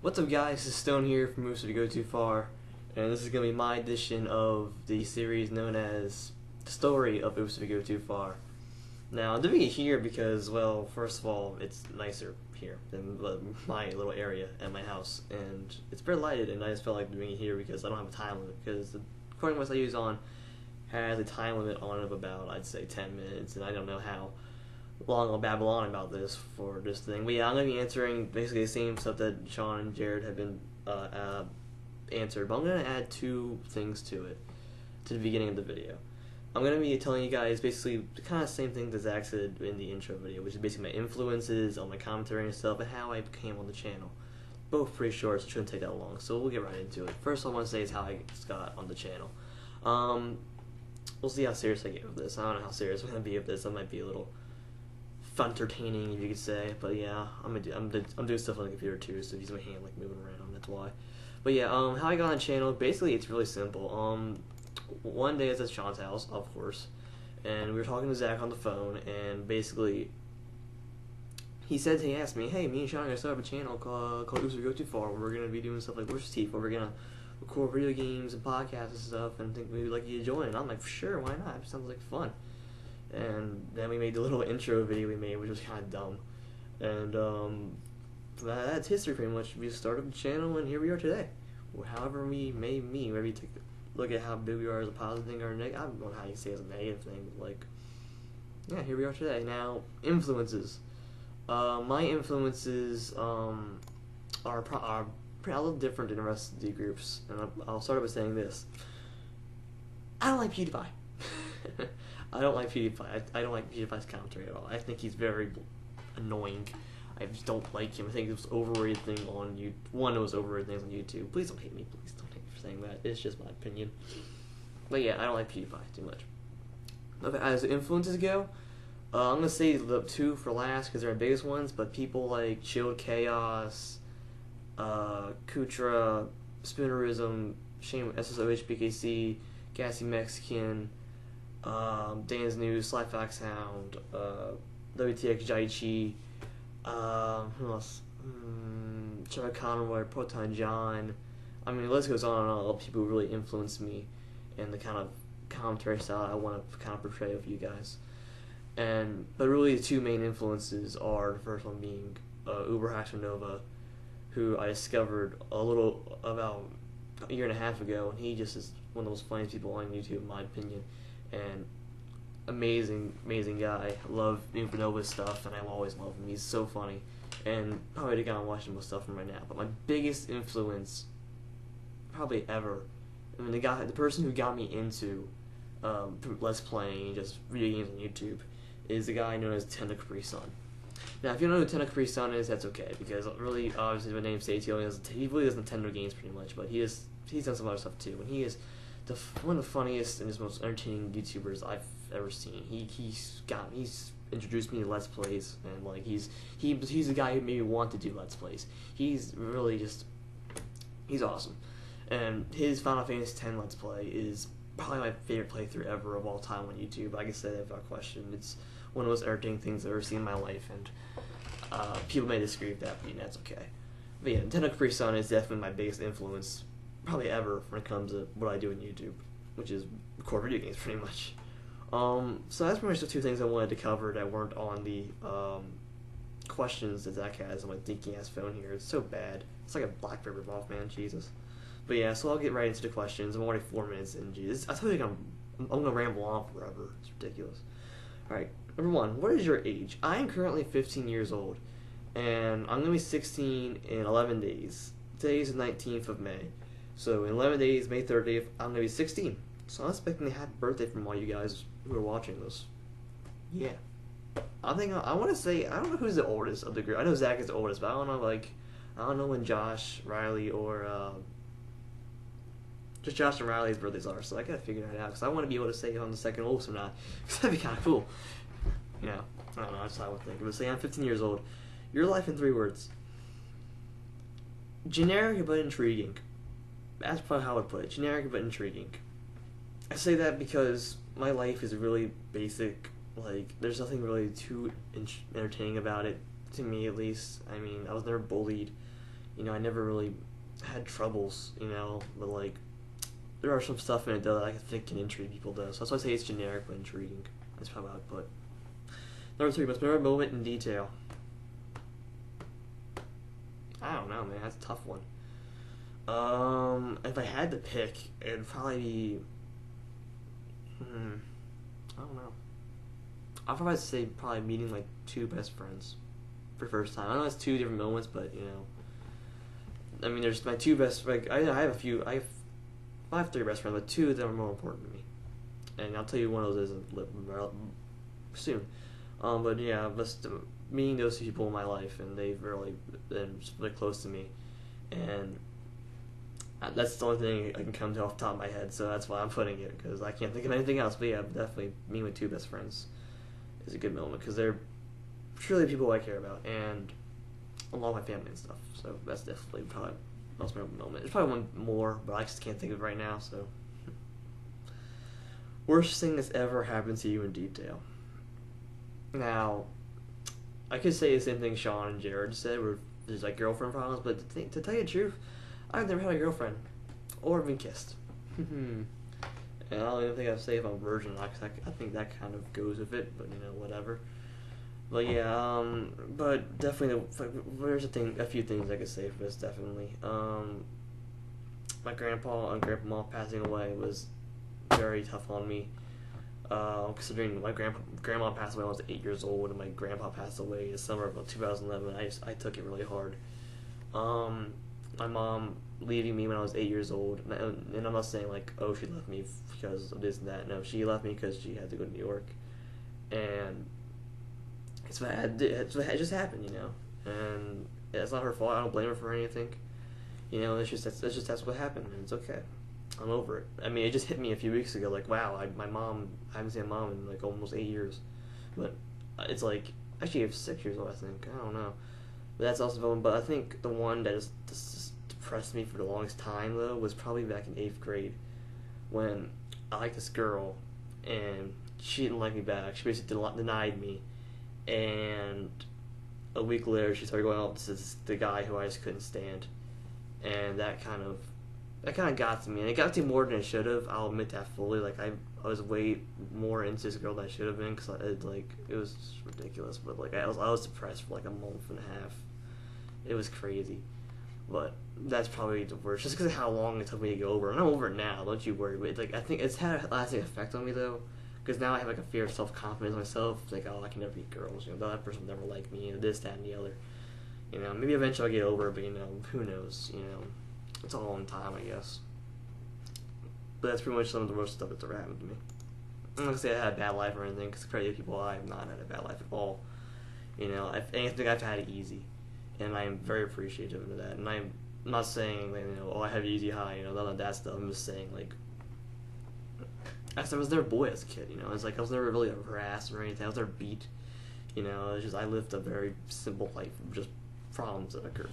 What's up, guys? This is Stone here from OopsDidWeGoTooFar, and this is going to be my edition of the series known as The Story of OopsDidWeGoTooFar. Now, I'm doing it here because, well, first of all, it's nicer here than my little area at my house, and it's very lighted, and I just felt like doing it here because I don't have a time limit, because the recording device I use on has a time limit on it of about, I'd say, 10 minutes, and I don't know how long I'll babble on about this for this thing. But yeah, I'm going to be answering basically the same stuff that Sean and Jared have been answered, but I'm going to add two things to it, to the beginning of the video. I'm going to be telling you guys basically the kind of same thing that Zach said in the intro video, which is basically my influences, on my commentary and stuff, and how I came on the channel. Both pretty short, so it shouldn't take that long, so we'll get right into it. First, I want to say is how I got on the channel. We'll see how serious I get with this. I don't know how serious I'm going to be with this. I might be a little entertaining, if you could say, but yeah, I'm doing stuff on the computer too, so use my hand like moving around. That's why. But yeah, how I got on the channel, basically it's really simple. One day I was at Sean's house, of course, and we were talking to Zach on the phone, and basically he asked me, hey, me and Sean are gonna start up a channel called OopsDidWeGoTooFar. We're gonna be doing stuff like Rooster Teeth, where we're gonna record video games and podcasts and stuff, and think we'd like you to join. And I'm like, sure, why not? It sounds like fun. And then we made the little intro video we made, which was kind of dumb. And that's history pretty much. We started the channel, and here we are today. However we may mean, whether you take a look at how big we are as a positive thing or a negative, I don't know how you say it's a negative thing, but like, yeah, here we are today. Now, influences. My influences are a little different than the rest of the groups, and I'll start by saying this. I don't like PewDiePie. I don't like PewDiePie. I don't like PewDiePie's commentary at all. I think he's very annoying. I just don't like him. I think it was overrated thing on YouTube. One of those overrated things on YouTube. Please don't hate me. Please don't hate me for saying that. It's just my opinion. But yeah, I don't like PewDiePie too much. Okay, as influences go, I'm gonna say the two for last because they're the biggest ones. But people like Chilled Chaos, Kutra, Spoonerism, Shame, SSOHBKC, Gassy Mexican, Dan's News, Slapfox Hound, WTX Jaichi, who else? Trevor Conroy, Proton John. I mean, the list goes on and on. All people who really influenced me and the kind of commentary style I want to kind of portray with you guys. But really, the two main influences are the first one being Uber Nova, who I discovered about a year and a half ago, and he just is one of the most funniest people on YouTube, in my opinion. And amazing guy. I love Nova's stuff, and I always love him. He's so funny, and probably the guy I'm watching most stuff from right now. But my biggest influence, probably ever, I mean, the person who got me into Let's Playing, just video games on YouTube, is the guy known as Tenda Capri Sun. Now, if you don't know who Tenda Capri Sun is, that's okay, because really, obviously, my name states he really does Nintendo games pretty much, but he's done some other stuff too, and he is one of the funniest and most entertaining YouTubers I've ever seen. He's introduced me to Let's Plays, and like he's the guy who made me want to do Let's Plays. He's really he's awesome, and his Final Fantasy X Let's Play is probably my favorite playthrough ever of all time on YouTube. Like I said, without question, it's one of the most entertaining things I've ever seen in my life, and people may disagree with that, but that's okay. But yeah, Nintendo Capri Sun is definitely my biggest influence probably ever when it comes to what I do on YouTube, which is record video games pretty much. So that's pretty much the two things I wanted to cover that weren't on the questions that Zach has on my dinky ass phone here. It's so bad. It's like a BlackBerry ripoff, man. Jesus. But yeah, so I'll get right into the questions. I'm already 4 minutes in. Jesus, I told you I'm gonna ramble on forever. It's ridiculous. All right, number one. What is your age? I am currently 15 years old, and I'm gonna be 16 in 11 days. Today is the 19th of May. So in 11 days, May 30th, I'm going to be 16. So I'm expecting a happy birthday from all you guys who are watching this. Yeah. I want to say, I don't know who's the oldest of the group. I know Zach is the oldest, but I don't know when Josh, Riley, or just Josh and Riley's birthdays are. So I got to figure that out, because I want to be able to say if I'm the second oldest or not. Because that'd be kind of cool. You know, I don't know, that's how I would think. But say I'm 15 years old. Your life in 3 words. Generic but intriguing. That's probably how I would put it. Generic but intriguing. I say that because my life is really basic. Like, there's nothing really too entertaining about it, to me at least. I mean, I was never bullied. I never really had troubles, but like there are some stuff in it though that I think can intrigue people though. So that's why I say it's generic but intriguing. That's probably how I'd put. Number 3, most memorable moment in detail. I don't know, man. That's a tough one. If I had to pick, it'd probably be. I don't know. I'd probably say meeting like 2 best friends for the first time. I know it's 2 different moments, but I mean, there's my 2 best. Like I have a few. I have 3 best friends, but 2 of them are more important to me, and I'll tell you one of those is soon. But yeah, just meeting those 2 people in my life, and they've really been really close to me, and that's the only thing I can come to off the top of my head. So that's why I'm putting it, because I can't think of anything else. But yeah, definitely meeting with 2 best friends is a good moment, because they're truly people I care about, and along with my family and stuff. So that's definitely probably the most memorable moment. There's probably one more, but I just can't think of it right now. So worst thing that's ever happened to you in detail. Now, I could say the same thing Sean and Jared said, where there's like girlfriend problems, but to tell you the truth, I've never had a girlfriend or been kissed. And I don't even think I'd say if I'm a virgin or not, because I think that kind of goes with it, but whatever. But yeah, but definitely, there's a few things I could say for this, definitely. My grandpa and grandma passing away was very tough on me. Considering my grandma passed away when I was 8 years old, and my grandpa passed away in the summer of 2011, I took it really hard. My mom leaving me when I was 8 years old, and I'm not saying like, oh, she left me because of this and that. No, she left me because she had to go to New York, and it just happened, and it's not her fault. I don't blame her for anything. It's just that's what happened, and it's okay. I'm over it. I mean, it just hit me a few weeks ago. Like, wow, I haven't seen my mom in like almost 8 years, but it's like actually I was 6 years old. I think, I don't know, but that's also fun. But I think the one that just depressed me for the longest time though was probably back in 8th grade, when I liked this girl and she didn't like me back. She basically denied me, and a week later she started going out with the guy who I just couldn't stand, and that kind of got to me, and it got to me more than it should have. I'll admit that fully. Like I was way more into this girl than I should have been, because it was just ridiculous. But like I was depressed for like a month and a half. It was crazy, but that's probably the worst, just because of how long it took me to get over. And I'm over it now. Don't you worry. But I think it's had a lasting effect on me though, because now I have like a fear of self-confidence in myself. It's like, oh, I can never beat girls. That person will never like me. This, that, and the other. Maybe eventually I'll get over it, but who knows? It's all in time, I guess. But that's pretty much some of the worst stuff that's ever happened to me. I'm not gonna say I had a bad life or anything, because compared to people, I have not had a bad life at all. I think I've had it easy, and I am very appreciative of that. And I'm not saying like, oh, I have it easy high, none of that stuff. I'm just saying like, I was never a boy as a kid. It's like I was never really harassed or anything. I was never beat. It's just I lived a very simple life of just problems that occurred.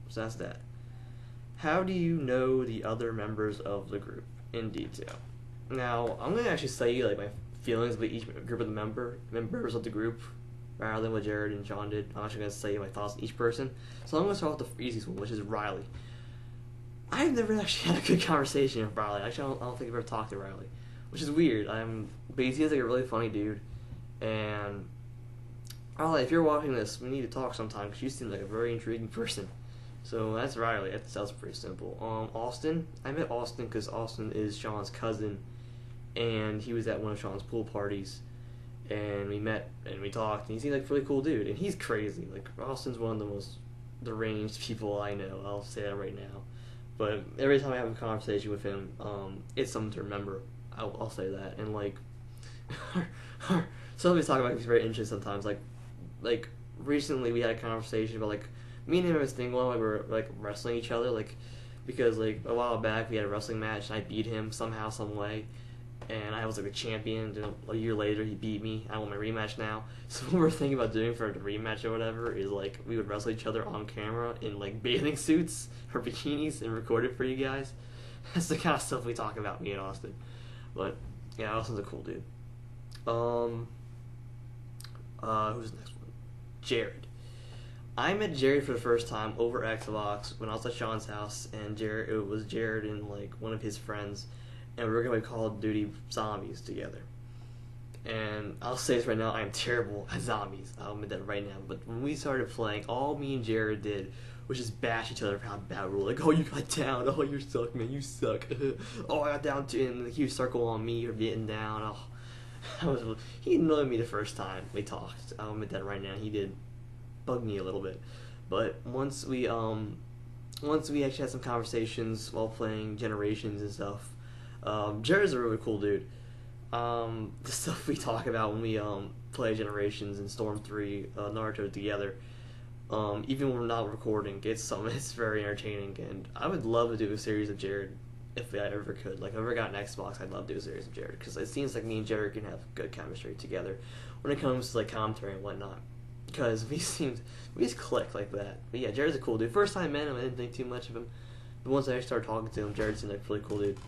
So that's that. How do you know the other members of the group in detail? Now, I'm going to actually say like my feelings about each group of the members of the group, rather than what Jared and Sean did. I'm actually going to say my thoughts on each person. So I'm going to start with the easiest one, which is Riley. I've never actually had a good conversation with Riley. Actually, I don't think I've ever talked to Riley, which is weird. But he seems like a really funny dude, and Riley, if you're watching this, we need to talk sometime, because you seem like a very intriguing person. So that's Riley. That sounds pretty simple. Austin. I met Austin because Austin is Sean's cousin, and he was at one of Sean's pool parties, and we met and we talked, and he seemed like a really cool dude, and he's crazy. Like, Austin's one of the most deranged people I know. I'll say that right now. But every time I have a conversation with him, it's something to remember. I'll say that. And like, something we talk about is very interesting sometimes. Like recently we had a conversation about like, me and him have this thing going, like we're like wrestling each other, like, because like a while back we had a wrestling match and I beat him somehow, some way, and I was like a champion. And a year later he beat me. I want my rematch now. So what we're thinking about doing for the rematch or whatever is like we would wrestle each other on camera in like bathing suits or bikinis and record it for you guys. That's the kind of stuff we talk about, me and Austin. But yeah, Austin's a cool dude. Who's the next one? Jared. I met Jared for the first time over Xbox when I was at Sean's house, and it was Jared and like one of his friends, and we were gonna play Call of Duty Zombies together. And I'll say this right now, I am terrible at zombies. I'll admit that right now. But when we started playing, all me and Jared did was just bash each other for how bad we were. Like, oh, you got down. Oh, you suck, man. You suck. Oh, I got down too. And the huge circle on me for getting down. Oh, he annoyed me the first time we talked. I'll admit that right now. He did bug me a little bit. But once we actually had some conversations while playing Generations and stuff, Jared's a really cool dude. The stuff we talk about when we play Generations and Storm 3 Naruto together, even when we're not recording, it's very entertaining, and I would love to do a series of Jared if I ever could. Like, if I ever got an Xbox, I'd love to do a series of Jared, because it seems like me and Jared can have good chemistry together when it comes to like commentary and whatnot, because we just click like that. But yeah, Jared's a cool dude. First time I met him, I didn't think too much of him, but once I started talking to him, Jared seemed like a really cool dude.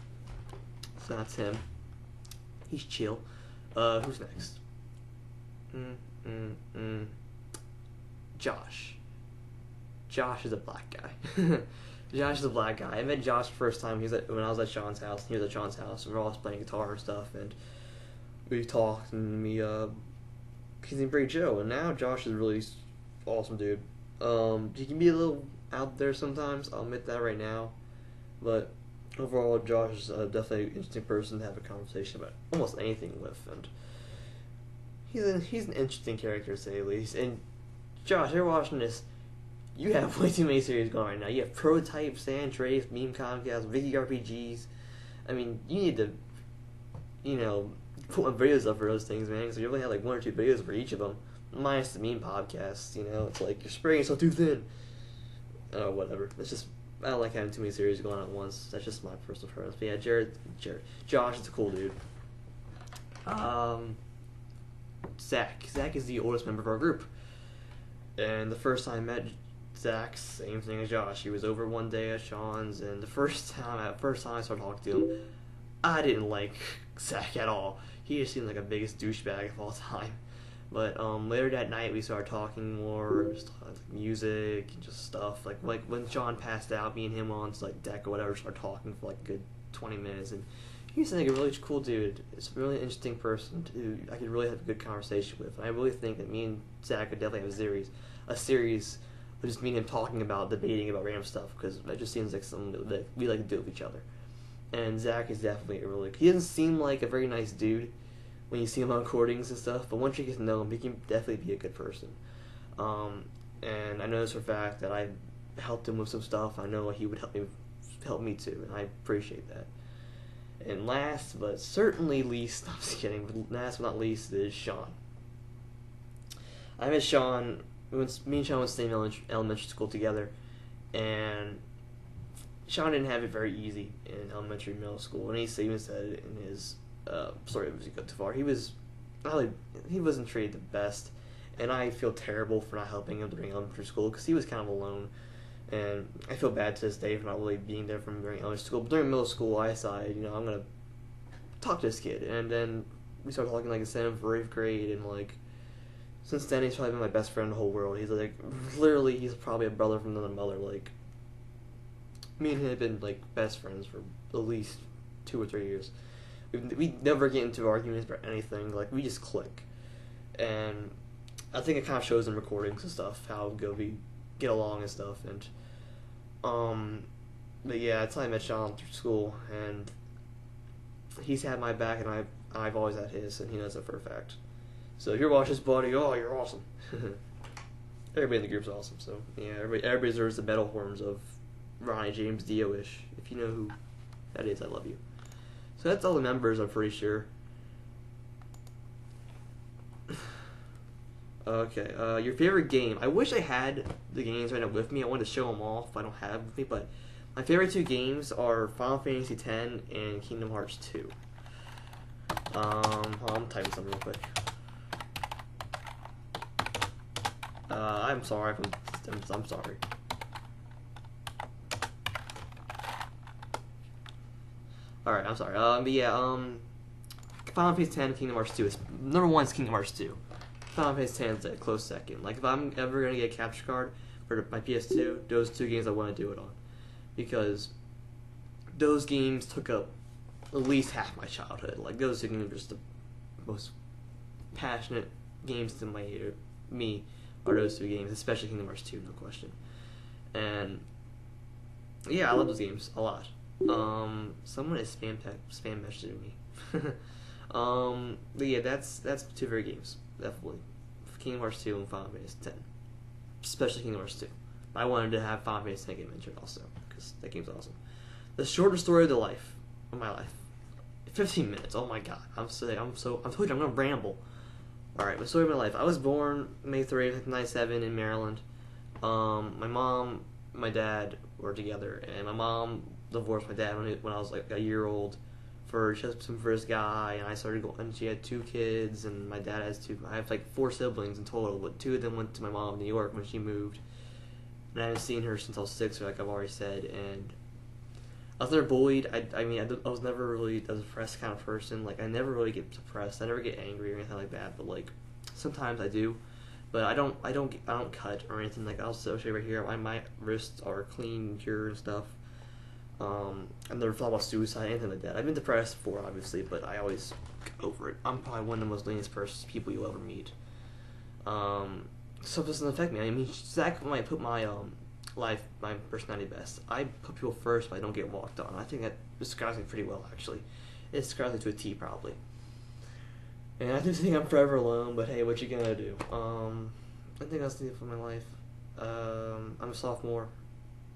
So that's him. He's chill. Who's next? Josh. Josh is a black guy. Josh is a black guy. I met Josh the first time when I was at Sean's house. He was at Sean's house. We were all playing guitar and stuff, and we talked, and he seemed pretty chill. And now Josh is a really awesome dude. He can be a little out there sometimes. I'll admit that right now, but overall, Josh is definitely an interesting person to have a conversation about almost anything with, and he's an interesting character to say the least. And Josh, you're watching this. You have way too many series going right now. You have Prototype, San Andreas, Meme Comcast, Vicky RPGs. I mean, you need to, put my videos up for those things, man. Because you only have like 1 or 2 videos for each of them, minus the meme podcasts. It's like you're spraying yourself too thin. Oh, whatever. It's just, I don't like having too many series going on at once. That's just my personal preference. But yeah, Josh is a cool dude. Zach is the oldest member of our group. And the first time I met Zach, same thing as Josh. He was over one day at Sean's, and the first time I started talking to him, I didn't like Zach at all. He just seemed like the biggest douchebag of all time. But later that night, we started talking more, just like music and just stuff. Like when Sean passed out, me and him on like deck or whatever, started talking for like a good 20 minutes, and he seemed like a really cool dude. It's a really interesting person who I could really have a good conversation with. And I really think that me and Zach could definitely have a series of just me and him talking about, debating about random stuff, because it just seems like something that we like to do with each other. And Zach is definitely he doesn't seem like a very nice dude when you see him on recordings and stuff, but once you get to know him, he can definitely be a good person. And I know this for a fact that I helped him with some stuff. I know he would help me too, and I appreciate that. And last but certainly least, I'm just kidding, but last but not least is Sean. I met Sean, me and Sean went to the same elementary school together, and Sean didn't have it very easy in elementary, middle school, and he even said it in his story of OopsDidWeGoTooFar. He wasn't treated the best, and I feel terrible for not helping him during elementary school, because he was kind of alone. And I feel bad to this day for not really being there for him during elementary school. But during middle school, I decided, I'm going to talk to this kid. And then we started talking like in 7th or 8th grade. And like, since then, he's probably been my best friend in the whole world. He's like, literally, he's probably a brother from another mother. Like, me and him have been like best friends for at least 2 or 3 years. We never get into arguments about anything. Like, we just click. And I think it kind of shows in recordings and stuff how good we get along and stuff. And but yeah, that's how I met Sean through school, and he's had my back, and I've always had his, and he knows that for a fact. So if you're watching this, buddy, oh, you're awesome. Everybody in the group's awesome. So yeah, everybody deserves the medal horns of Ronnie James Dio-ish. If you know who that is, I love you. So that's all the members, I'm pretty sure. Okay, your favorite game. I wish I had the games right now with me. I wanted to show them off, but I don't have them with me. But my favorite 2 games are Final Fantasy X and Kingdom Hearts 2. I'm typing something real quick. I'm sorry. I'm sorry. Alright, I'm sorry. But yeah, Final Fantasy X and Kingdom Hearts 2. Number 1 is Kingdom Hearts 2. Final Fantasy X is a close second. Like, if I'm ever gonna get a capture card for my PS2, those two games I want to do it on, because those games took up at least half my childhood. Like, those two games are just the most passionate games to me are those two games, especially Kingdom Hearts 2, no question. And yeah, I love those games a lot. Someone is spam messaging me. But yeah, that's two very games, definitely. Kingdom Hearts 2 and Final Fantasy X. Especially Kingdom Hearts 2. I wanted to have Final Fantasy X get mentioned also, because that game's awesome. The shortest story of my life. 15 minutes. Oh my god. I'm told you I'm gonna ramble. Alright, the story of my life. I was born May 30th, 1997 in Maryland. My mom, my dad were together, and my mom divorced my dad when I was like a year old for this guy, and I started going, and she had 2 kids, and my dad has 2. I have like 4 siblings in total, but 2 of them went to my mom in New York when she moved, and I haven't seen her since I was 6, like I've already said. And I was never bullied. I was never really a depressed kind of person. Like, I never really get depressed. I never get angry or anything like that. But like, sometimes I do. But I don't cut or anything. Like, I'll show you right here. My wrists are clean, pure, and stuff. I never thought about suicide, anything like that. I've been depressed before, obviously, but I always get over it. I'm probably one of the most lenient people you'll ever meet. So it doesn't affect me. I mean, Zach might put my my personality best. I put people first, but I don't get walked on. I think that describes me pretty well, actually. It describes me to a T, probably. And I do think I'm forever alone, but hey, what you gonna do? I think that's the end for my life. I'm a sophomore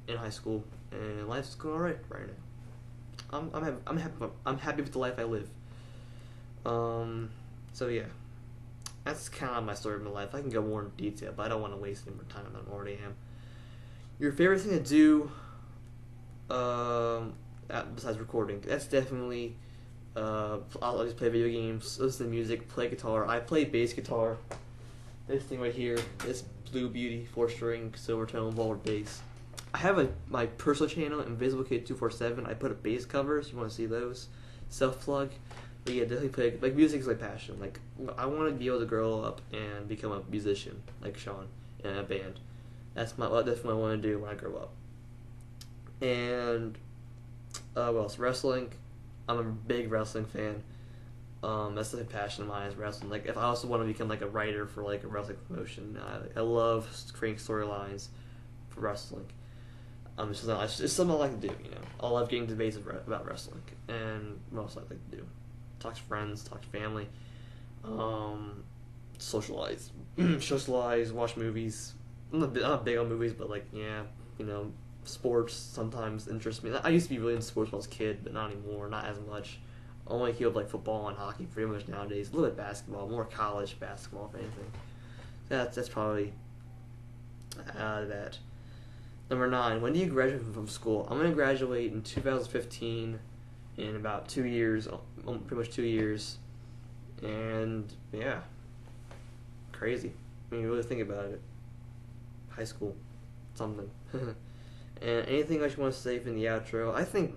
in high school, and life's going alright right now. I'm happy with the life I live. So yeah, that's kind of my story of my life. I can go more in detail, but I don't want to waste any more time than I already am. Your favorite thing to do, besides recording? That's definitely, I'll just play video games, listen to music, play guitar. I play bass guitar. This thing right here, this Blue Beauty 4-string silver tone vaulted bass. I have my personal channel, InvisibleKid247. I put up bass covers. You want to see those? Self plug. But yeah, definitely play. Like, music's my passion. Like, I want to be able to grow up and become a musician, like Sean, in a band. That's what I want to do when I grow up. And what else? Wrestling. I'm a big wrestling fan. That's the passion of mine is wrestling. Like, if I also want to become like a writer for like a wrestling promotion, I love creating storylines for wrestling. It's something I like to do. You know, I love getting debates about wrestling, and what else I like to do? Talk to friends, talk to family, socialize, watch movies. I'm not big on movies, but like, yeah, you know, sports sometimes interest me. I used to be really into sports when I was a kid, but not anymore, not as much. I only keep up like football and hockey pretty much nowadays. A little bit basketball, more college basketball, if anything. That's probably that. Number 9, when do you graduate from school? I'm going to graduate in 2015, in about 2 years, pretty much 2 years. And yeah, crazy. I mean, you really think about it. High school, something. And anything else you want to say from the outro? I think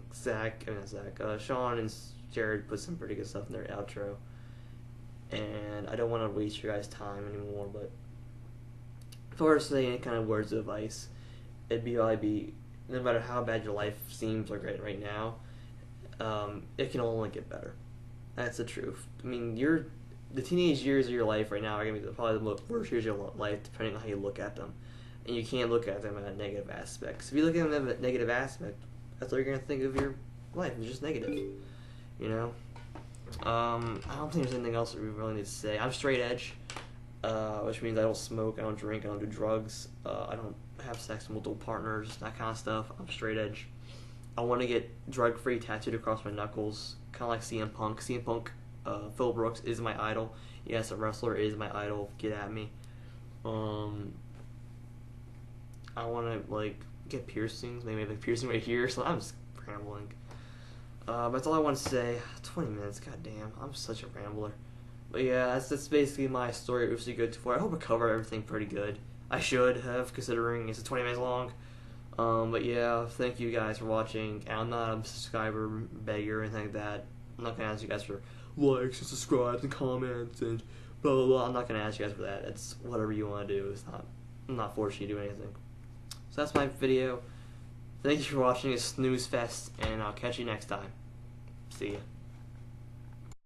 Sean and Jared put some pretty good stuff in their outro. And I don't want to waste your guys' time anymore, but if I were to say any kind of words of advice, it'd be no matter how bad your life seems like right now, it can only get better. That's the truth. I mean, the teenage years of your life right now are going to be probably the worst years of your life, depending on how you look at them. And you can't look at them in a negative aspect. So if you look at them in a negative aspect, that's what you're going to think of your life. It's just negative. You know? I don't think there's anything else that we really need to say. I'm straight edge, which means I don't smoke, I don't drink, I don't do drugs, I don't have sex with multiple partners, that kind of stuff. I'm straight edge. I want to get drug-free tattooed across my knuckles, kind of like CM Punk. CM Punk, Phil Brooks is my idol. Yes, a wrestler is my idol. Get at me. I want to like get piercings, maybe like piercing right here. So I'm just rambling. That's all I want to say. 20 minutes, goddamn. I'm such a rambler. But yeah, that's basically my story at OopsDidWeGoTooFar. I hope I covered everything pretty good. I should have, considering it's 20 minutes long. But yeah, thank you guys for watching. And I'm not a subscriber beggar or anything like that. I'm not gonna ask you guys for likes and subscribes and comments and blah blah blah. I'm not gonna ask you guys for that. It's whatever you want to do. I'm not forcing you to do anything. So that's my video. Thank you for watching this snooze fest, and I'll catch you next time. See ya.